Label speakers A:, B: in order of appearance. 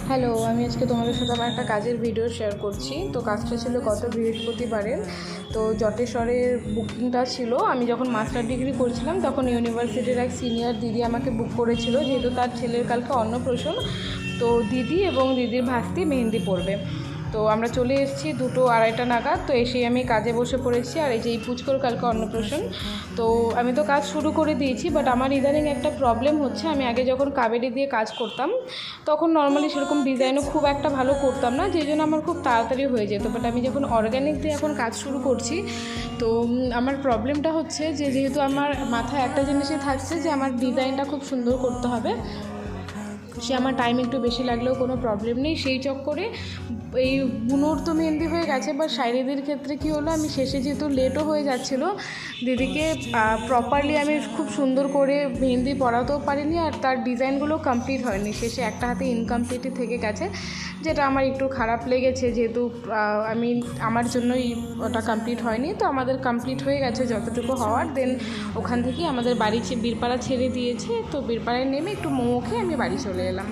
A: Hello, আমি আজকে তোমাদের সাথে আমার একটা কাজের ভিডিও শেয়ার করছি। তো কাজটা ছিল গত বৃহস্পতিবারের। তো জটেশ্বরের বুকিংটা ছিল। আমি যখন মাস্টার ডিগ্রি করছিলাম তখন ইউনিভার্সিটির এক সিনিয়র দিদি আমাকে বুক করেছিল, যেহেতু তার ছেলের কালকে অন্নপ্রাশন। তো দিদি এবং দিদির ভাস্তি মেহেন্দি পড়বে। তো আমরা চলে এসেছি 2-2:30 নাগাদ। তো এসেই আমি কাজে বসে পড়েছি। আর এই যে এই পুচকোর কালকে অন্নপ্রাশন। তো আমি তো কাজ শুরু করে দিয়েছি, বাট আমার ইদানিং একটা প্রবলেম হচ্ছে। আমি আগে যখন কাবেরি দিয়ে কাজ করতাম তখন নর্মালি সেরকম ডিজাইনও খুব একটা ভালো করতাম না, যেই জন্য আমার খুব তাড়াতাড়ি হয়ে যেত। বাট আমি যখন অর্গানিক দিয়ে এখন কাজ শুরু করছি, তো আমার প্রবলেমটা হচ্ছে যে যেহেতু আমার মাথায় একটা জিনিসই থাকছে যে আমার ডিজাইনটা খুব সুন্দর করতে হবে, সে আমার টাইম একটু বেশি লাগলেও কোনো প্রবলেম নেই। সেই চক্করে এই বুনোর তো মেহেন্দি হয়ে গেছে, বা শাড়িদের ক্ষেত্রে কী হলো, আমি শেষে যেহেতু লেটও হয়ে যাচ্ছিলো, দিদিকে প্রপারলি আমি খুব সুন্দর করে মেহেন্দি পরাতেও পারিনি, আর তার ডিজাইনগুলো কমপ্লিট হয়নি। শেষে একটা হাতে ইনকমপ্লিটই থেকে গেছে, যেটা আমার একটু খারাপ লেগেছে, যেহেতু আমার জন্যই ওটা কমপ্লিট হয়নি। তো আমাদের কমপ্লিট হয়ে গেছে যতটুকু হওয়ার। দেন ওখান থেকেই আমাদের বাড়ি বীরপাড়া ছেড়ে দিয়েছে। তো বীরপাড়ায় নেমে একটু মোমো খেয়ে আমি বাড়ি চলে এলাম।